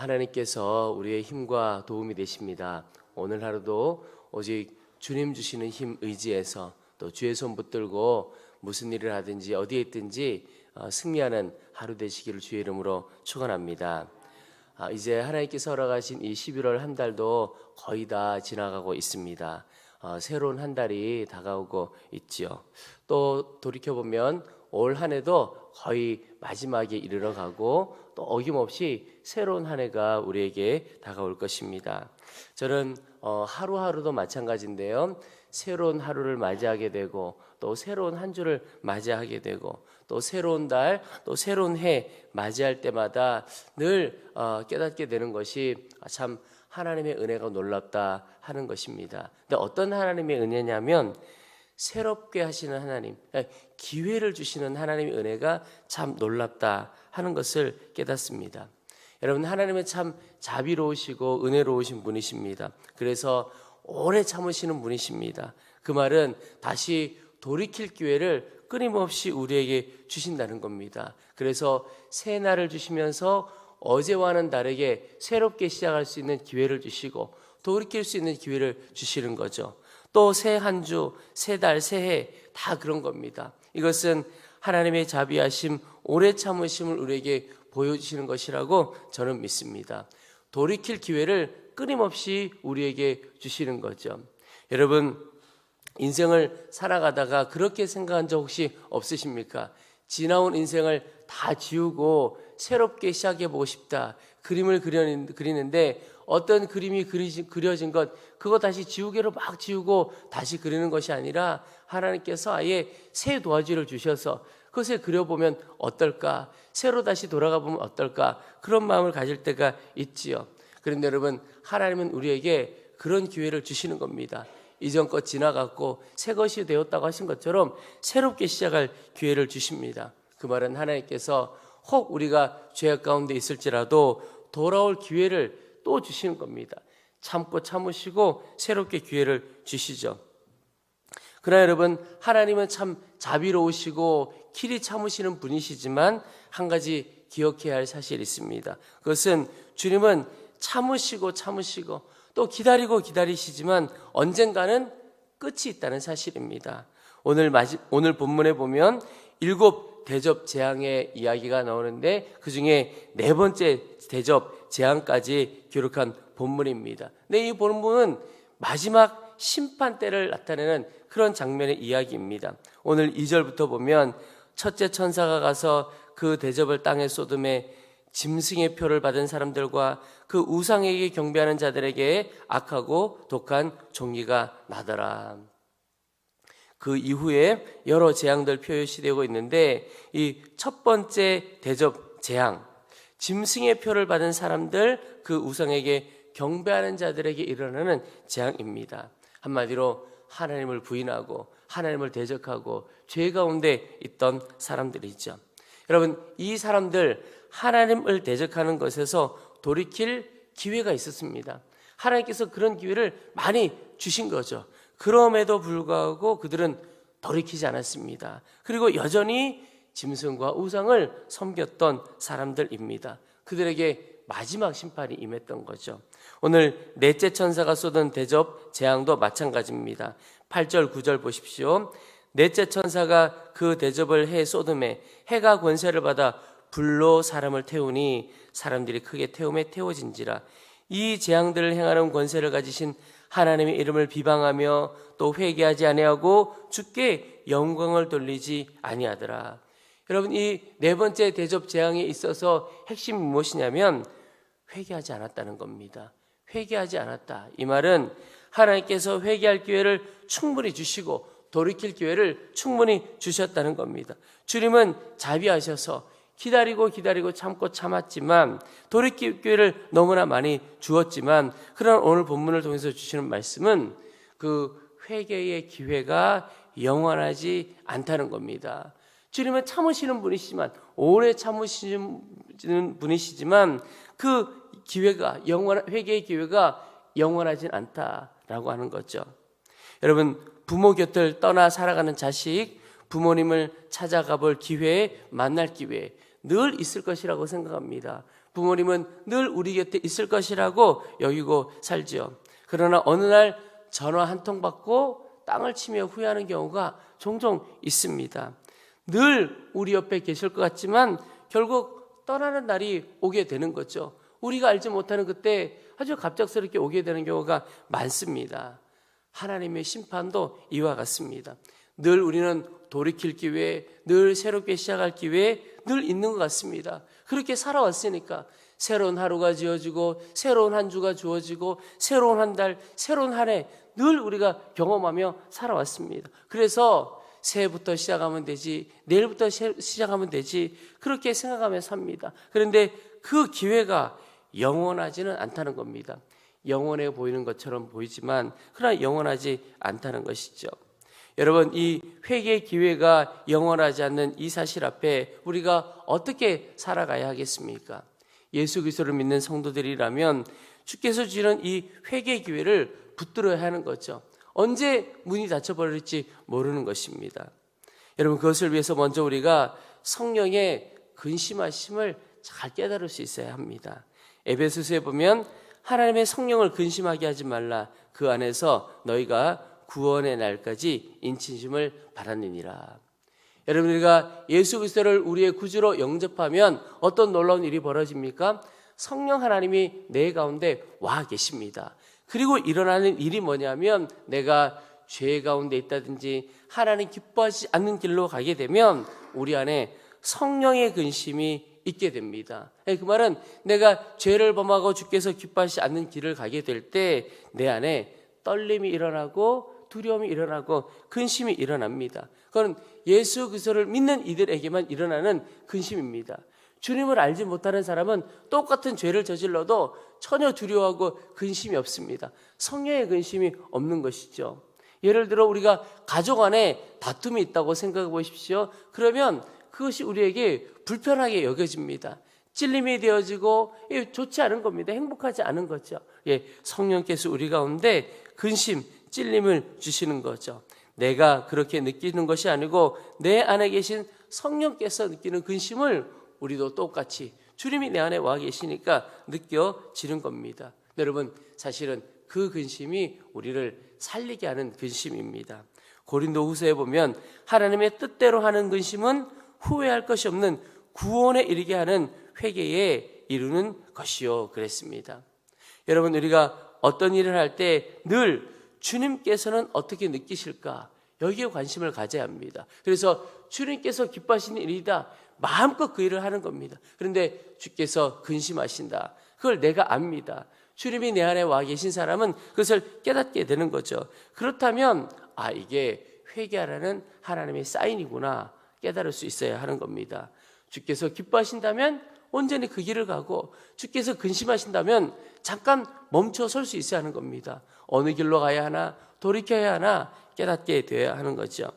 하나님께서 우리의 힘과 도움이 되십니다. 오늘 하루도 오직 주님 주시는 힘 의지해서 또 주의 손 붙들고 무슨 일을 하든지 어디에 있든지 승리하는 하루 되시기를 주의 이름으로 축원합니다. 이제 하나님께서 허락하신 이 11월 한 달도 거의 다 지나가고 있습니다. 새로운 한 달이 다가오고 있지요. 또 돌이켜보면 올 한 해도 거의 마지막에 이르러 가고 또 어김없이 새로운 한 해가 우리에게 다가올 것입니다. 저는 하루하루도 마찬가지인데요. 새로운 하루를 맞이하게 되고 또 새로운 한 주를 맞이하게 되고 또 새로운 달, 또 새로운 해 맞이할 때마다 늘 깨닫게 되는 것이 참 하나님의 은혜가 놀랍다 하는 것입니다. 근데 어떤 하나님의 은혜냐면 새롭게 하시는 하나님, 기회를 주시는 하나님의 은혜가 참 놀랍다 하는 것을 깨닫습니다. 여러분, 하나님은 참 자비로우시고 은혜로우신 분이십니다. 그래서 오래 참으시는 분이십니다. 그 말은 다시 돌이킬 기회를 끊임없이 우리에게 주신다는 겁니다. 그래서 새 날을 주시면서 어제와는 다르게 새롭게 시작할 수 있는 기회를 주시고 돌이킬 수 있는 기회를 주시는 거죠. 또 새 한 주, 새 달, 새해 다 그런 겁니다. 이것은 하나님의 자비하심, 오래 참으심을 우리에게 보여주시는 것이라고 저는 믿습니다. 돌이킬 기회를 끊임없이 우리에게 주시는 거죠. 여러분, 인생을 살아가다가 그렇게 생각한 적 혹시 없으십니까? 지나온 인생을 다 지우고 새롭게 시작해보고 싶다. 그림을 그리는데 어떤 그림이 그려진 것, 그거 다시 지우개로 막 지우고 다시 그리는 것이 아니라 하나님께서 아예 새 도화지를 주셔서 그것을 그려보면 어떨까? 새로 다시 돌아가 보면 어떨까? 그런 마음을 가질 때가 있지요. 그런데 여러분, 하나님은 우리에게 그런 기회를 주시는 겁니다. 이전 것 지나갔고 새 것이 되었다고 하신 것처럼 새롭게 시작할 기회를 주십니다. 그 말은 하나님께서 혹 우리가 죄악 가운데 있을지라도 돌아올 기회를 또 주시는 겁니다. 참고 참으시고 새롭게 기회를 주시죠. 그러나 여러분, 하나님은 참 자비로우시고 길이 참으시는 분이시지만 한 가지 기억해야 할 사실이 있습니다. 그것은 주님은 참으시고 또 기다리시지만 언젠가는 끝이 있다는 사실입니다. 오늘 본문에 보면 7 대접 재앙의 이야기가 나오는데 그중에 4번째 대접 재앙까지 기록한 본문입니다. 근데 이 본문은 마지막 심판 때를 나타내는 그런 장면의 이야기입니다. 오늘 2절부터 보면 첫째 천사가 가서 그 대접을 땅에 쏟음에 짐승의 표를 받은 사람들과 그 우상에게 경배하는 자들에게 악하고 독한 종기가 나더라. 그 이후에 여러 재앙들 표시되고 있는데 이 첫 번째 대접 재앙, 짐승의 표를 받은 사람들, 그 우상에게 경배하는 자들에게 일어나는 재앙입니다. 한마디로 하나님을 부인하고 하나님을 대적하고 죄 가운데 있던 사람들이죠. 여러분, 이 사람들 하나님을 대적하는 것에서 돌이킬 기회가 있었습니다. 하나님께서 그런 기회를 많이 주신 거죠. 그럼에도 불구하고 그들은 돌이키지 않았습니다. 그리고 여전히 짐승과 우상을 섬겼던 사람들입니다. 그들에게 마지막 심판이 임했던 거죠. 오늘 넷째 천사가 쏟은 대접 재앙도 마찬가지입니다. 8절 9절 보십시오. 넷째 천사가 그 대접을 해 쏟음에 해가 권세를 받아 불로 사람을 태우니 사람들이 크게 태움에 태워진지라. 이 재앙들을 행하는 권세를 가지신 하나님의 이름을 비방하며 또 회개하지 아니하고 주께 영광을 돌리지 아니하더라. 여러분, 이 4번째 대접 재앙에 있어서 핵심이 무엇이냐면 회개하지 않았다는 겁니다. 회개하지 않았다. 이 말은 하나님께서 회개할 기회를 충분히 주시고 돌이킬 기회를 충분히 주셨다는 겁니다. 주님은 자비하셔서 기다리고 참고 참았지만 돌이킬 기회를 너무나 많이 주었지만 그러나 오늘 본문을 통해서 주시는 말씀은 그 회개의 기회가 영원하지 않다는 겁니다. 주님은 참으시는 분이시지만 오래 참으시는 분이시지만 그 기회가 회개의 기회가 영원하진 않다라고 하는 거죠. 여러분, 부모 곁을 떠나 살아가는 자식, 부모님을 찾아가 볼 기회, 만날 기회 늘 있을 것이라고 생각합니다. 부모님은 늘 우리 곁에 있을 것이라고 여기고 살지요. 그러나 어느 날 전화 한 통 받고 땅을 치며 후회하는 경우가 종종 있습니다. 늘 우리 옆에 계실 것 같지만 결국 떠나는 날이 오게 되는 거죠. 우리가 알지 못하는 그때 아주 갑작스럽게 오게 되는 경우가 많습니다. 하나님의 심판도 이와 같습니다. 늘 우리는 돌이킬 기회, 늘 새롭게 시작할 기회 늘 있는 것 같습니다. 그렇게 살아왔으니까 새로운 하루가 지어지고 새로운 한 주가 주어지고 새로운 한 달, 새로운 한 해 늘 우리가 경험하며 살아왔습니다. 그래서 새해부터 시작하면 되지, 내일부터 시작하면 되지, 그렇게 생각하며 삽니다. 그런데 그 기회가 영원하지는 않다는 겁니다. 영원해 보이는 것처럼 보이지만 그러나 영원하지 않다는 것이죠. 여러분, 이 회개의 기회가 영원하지 않는 이 사실 앞에 우리가 어떻게 살아가야 하겠습니까? 예수 그리스도를 믿는 성도들이라면 주께서 주시는 이 회개의 기회를 붙들어야 하는 거죠. 언제 문이 닫혀버릴지 모르는 것입니다. 여러분, 그것을 위해서 먼저 우리가 성령의 근심하심을 잘 깨달을 수 있어야 합니다. 에베소서에 보면 하나님의 성령을 근심하게 하지 말라. 그 안에서 너희가 구원의 날까지 인치심을 바라느니라. 여러분, 우리가 예수 그리스도를 우리의 구주로 영접하면 어떤 놀라운 일이 벌어집니까? 성령 하나님이 내 가운데 와 계십니다. 그리고 일어나는 일이 뭐냐면 내가 죄 가운데 있다든지 하나님 기뻐하지 않는 길로 가게 되면 우리 안에 성령의 근심이 있게 됩니다. 그 말은 내가 죄를 범하고 주께서 기뻐하지 않는 길을 가게 될 때 내 안에 떨림이 일어나고 두려움이 일어나고 근심이 일어납니다. 그건 예수 그리스도를 믿는 이들에게만 일어나는 근심입니다. 주님을 알지 못하는 사람은 똑같은 죄를 저질러도 전혀 두려워하고 근심이 없습니다. 성령의 근심이 없는 것이죠. 예를 들어 우리가 가족 안에 다툼이 있다고 생각해 보십시오. 그러면 그것이 우리에게 불편하게 여겨집니다. 찔림이 되어지고 좋지 않은 겁니다. 행복하지 않은 거죠. 성령께서 우리 가운데 근심, 찔림을 주시는 거죠. 내가 그렇게 느끼는 것이 아니고 내 안에 계신 성령께서 느끼는 근심을 우리도 똑같이 주님이 내 안에 와 계시니까 느껴지는 겁니다. 여러분, 사실은 그 근심이 우리를 살리게 하는 근심입니다. 고린도후서에 보면 하나님의 뜻대로 하는 근심은 후회할 것이 없는 구원에 이르게 하는 회개에 이루는 것이요 그랬습니다. 여러분, 우리가 어떤 일을 할 때 늘 주님께서는 어떻게 느끼실까? 여기에 관심을 가져야 합니다. 그래서 주님께서 기뻐하시는 일이다. 마음껏 그 일을 하는 겁니다. 그런데 주께서 근심하신다. 그걸 내가 압니다. 주님이 내 안에 와 계신 사람은 그것을 깨닫게 되는 거죠. 그렇다면 이게 회개하라는 하나님의 사인이구나 깨달을 수 있어야 하는 겁니다. 주께서 기뻐하신다면 온전히 그 길을 가고 주께서 근심하신다면 잠깐 멈춰 설 수 있어야 하는 겁니다. 어느 길로 가야 하나, 돌이켜야 하나 깨닫게 되어야 하는 거죠.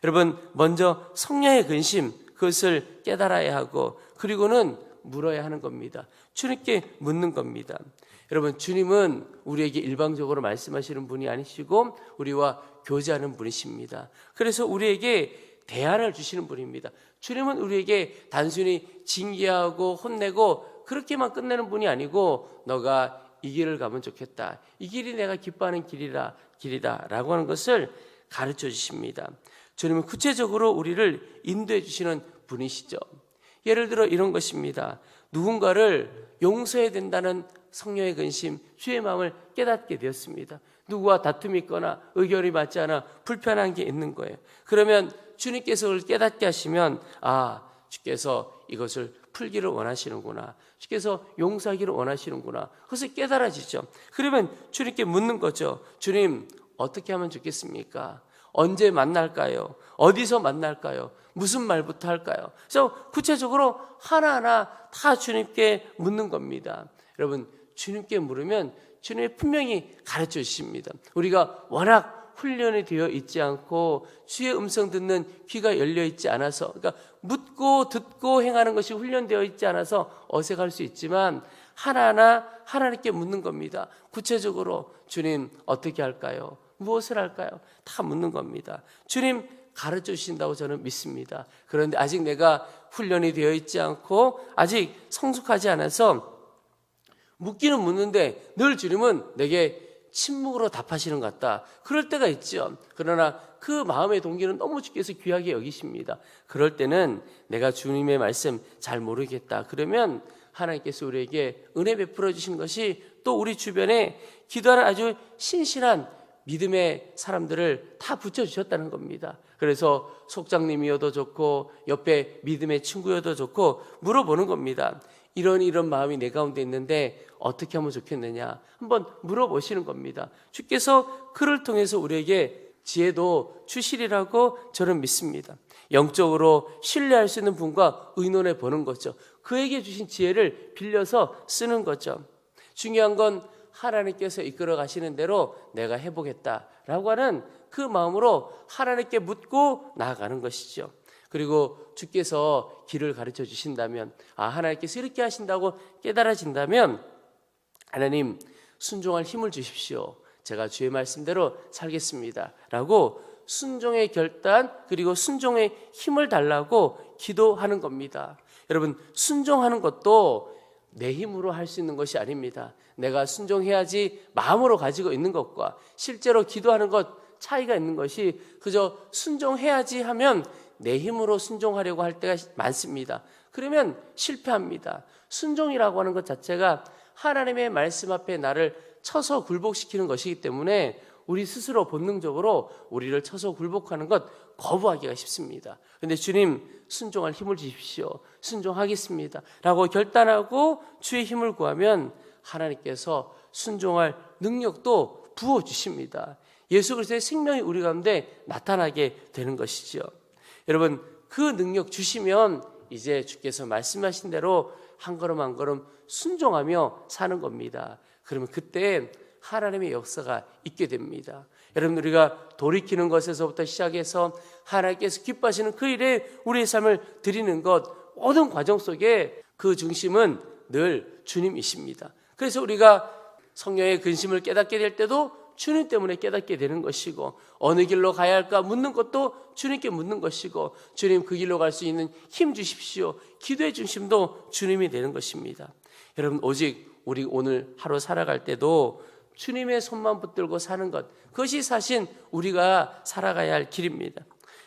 여러분, 먼저 성령의 근심, 그것을 깨달아야 하고 그리고는 물어야 하는 겁니다. 주님께 묻는 겁니다. 여러분, 주님은 우리에게 일방적으로 말씀하시는 분이 아니시고 우리와 교제하는 분이십니다. 그래서 우리에게 대안을 주시는 분입니다. 주님은 우리에게 단순히 징계하고 혼내고 그렇게만 끝내는 분이 아니고 너가 이 길을 가면 좋겠다. 이 길이 내가 기뻐하는 길이다 라고 하는 것을 가르쳐 주십니다. 주님은 구체적으로 우리를 인도해 주시는 분이시죠. 예를 들어 이런 것입니다. 누군가를 용서해야 된다는 성령의 근심, 주의 마음을 깨닫게 되었습니다. 누구와 다툼이 있거나 의견이 맞지 않아 불편한 게 있는 거예요. 그러면 주님께서 그걸 깨닫게 하시면 주께서 이것을 풀기를 원하시는구나. 주께서 용서하기를 원하시는구나. 그것을 깨달아지죠. 그러면 주님께 묻는 거죠. 주님, 어떻게 하면 좋겠습니까? 언제 만날까요? 어디서 만날까요? 무슨 말부터 할까요? 그래서 구체적으로 하나하나 다 주님께 묻는 겁니다. 여러분, 주님께 물으면 주님이 분명히 가르쳐 주십니다. 우리가 워낙 훈련이 되어 있지 않고 주의 음성 듣는 귀가 열려 있지 않아서, 그러니까 묻고 듣고 행하는 것이 훈련되어 있지 않아서 어색할 수 있지만 하나하나 하나님께 묻는 겁니다. 구체적으로 주님 어떻게 할까요? 무엇을 할까요? 다 묻는 겁니다. 주님 가르쳐 주신다고 저는 믿습니다. 그런데 아직 내가 훈련이 되어 있지 않고 아직 성숙하지 않아서 묻기는 묻는데 늘 주님은 내게 침묵으로 답하시는 것 같다. 그럴 때가 있죠. 그러나 그 마음의 동기는 너무 주께서 귀하게 여기십니다. 그럴 때는 내가 주님의 말씀 잘 모르겠다. 그러면 하나님께서 우리에게 은혜 베풀어 주신 것이 또 우리 주변에 기도하는 아주 신실한 믿음의 사람들을 다 붙여주셨다는 겁니다. 그래서 속장님이어도 좋고 옆에 믿음의 친구여도 좋고 물어보는 겁니다. 이런 마음이 내 가운데 있는데 어떻게 하면 좋겠느냐 한번 물어보시는 겁니다. 주께서 그를 통해서 우리에게 지혜도 주시리라고 저는 믿습니다. 영적으로 신뢰할 수 있는 분과 의논해 보는 거죠. 그에게 주신 지혜를 빌려서 쓰는 거죠. 중요한 건 하나님께서 이끌어 가시는 대로 내가 해보겠다라고 하는 그 마음으로 하나님께 묻고 나아가는 것이죠. 그리고 주께서 길을 가르쳐 주신다면 하나님께서 이렇게 하신다고 깨달아진다면 하나님 순종할 힘을 주십시오. 제가 주의 말씀대로 살겠습니다 라고 순종의 결단 그리고 순종의 힘을 달라고 기도하는 겁니다. 여러분 순종하는 것도 내 힘으로 할 수 있는 것이 아닙니다. 내가 순종해야지 마음으로 가지고 있는 것과 실제로 기도하는 것 차이가 있는 것이 그저 순종해야지 하면 내 힘으로 순종하려고 할 때가 많습니다. 그러면 실패합니다. 순종이라고 하는 것 자체가 하나님의 말씀 앞에 나를 쳐서 굴복시키는 것이기 때문에 우리 스스로 본능적으로 우리를 쳐서 굴복하는 것 거부하기가 쉽습니다. 그런데 주님 순종할 힘을 주십시오. 순종하겠습니다 라고 결단하고 주의 힘을 구하면 하나님께서 순종할 능력도 부어주십니다. 예수 그리스도의 생명이 우리 가운데 나타나게 되는 것이죠. 여러분 그 능력 주시면 이제 주께서 말씀하신 대로 한 걸음 한 걸음 순종하며 사는 겁니다. 그러면 그때 하나님의 역사가 있게 됩니다. 여러분 우리가 돌이키는 것에서부터 시작해서 하나님께서 기뻐하시는 그 일에 우리의 삶을 드리는 것 모든 과정 속에 그 중심은 늘 주님이십니다. 그래서 우리가 성령의 근심을 깨닫게 될 때도 주님 때문에 깨닫게 되는 것이고 어느 길로 가야 할까 묻는 것도 주님께 묻는 것이고 주님 그 길로 갈 수 있는 힘 주십시오. 기도의 중심도 주님이 되는 것입니다. 여러분 오직 우리 오늘 하루 살아갈 때도 주님의 손만 붙들고 사는 것 그것이 사실 우리가 살아가야 할 길입니다.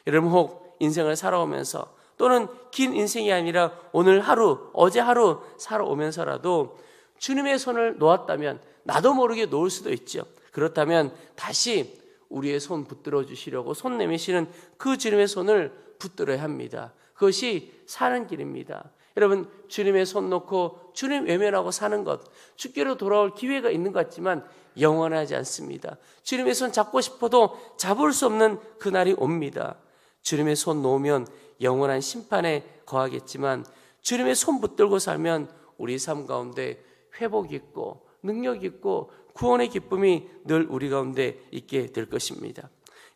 여러분 혹 인생을 살아오면서 또는 긴 인생이 아니라 오늘 하루 어제 하루 살아오면서라도 주님의 손을 놓았다면 나도 모르게 놓을 수도 있죠. 그렇다면 다시 우리의 손 붙들어 주시려고 손 내미시는 그 주님의 손을 붙들어야 합니다. 그것이 사는 길입니다. 여러분 주님의 손 놓고 주님 외면하고 사는 것 주께로 돌아올 기회가 있는 것 같지만 영원하지 않습니다. 주님의 손 잡고 싶어도 잡을 수 없는 그날이 옵니다. 주님의 손 놓으면 영원한 심판에 거하겠지만 주님의 손 붙들고 살면 우리 삶 가운데 회복 있고 능력 있고 구원의 기쁨이 늘 우리 가운데 있게 될 것입니다.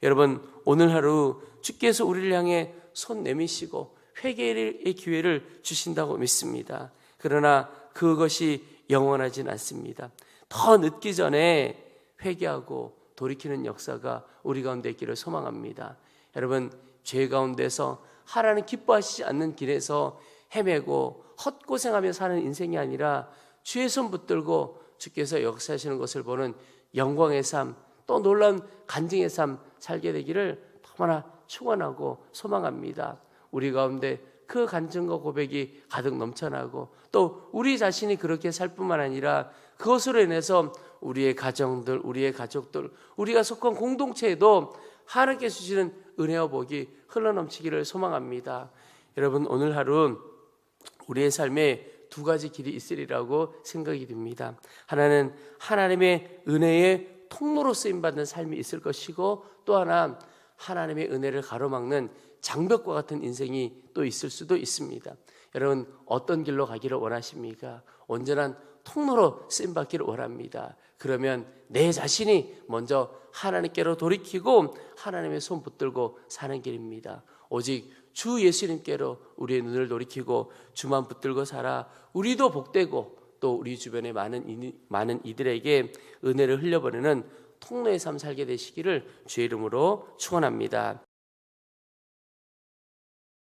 여러분 오늘 하루 주께서 우리를 향해 손 내미시고 회개의 기회를 주신다고 믿습니다. 그러나 그것이 영원하진 않습니다. 더 늦기 전에 회개하고 돌이키는 역사가 우리 가운데 있기를 소망합니다. 여러분 죄 가운데서 하나님 기뻐하시지 않는 길에서 헤매고 헛고생하며 사는 인생이 아니라 주의 손 붙들고 주께서 역사하시는 것을 보는 영광의 삶 또 놀라운 간증의 삶 살게 되기를 너무나 축원하고 소망합니다. 우리 가운데 그 간증과 고백이 가득 넘쳐나고 또 우리 자신이 그렇게 살 뿐만 아니라 그것으로 인해서 우리의 가정들, 우리의 가족들, 우리가 속한 공동체에도 하나님께 주시는 은혜와 복이 흘러넘치기를 소망합니다. 여러분 오늘 하루 우리의 삶에 두 가지 길이 있으리라고 생각이 듭니다. 하나는 하나님의 은혜의 통로로 쓰임받는 삶이 있을 것이고 또 하나 하나님의 은혜를 가로막는 장벽과 같은 인생이 또 있을 수도 있습니다. 여러분 어떤 길로 가기를 원하십니까? 온전한 통로로 쓰임받기를 원합니다. 그러면 내 자신이 먼저 하나님께로 돌이키고 하나님의 손 붙들고 사는 길입니다. 오직 주 예수님께로 우리의 눈을 돌이키고 주만 붙들고 살아 우리도 복되고 또 우리 주변의 많은 이들에게 은혜를 흘려보내는 통로의 삶 살게 되시기를 주의 이름으로 축원합니다.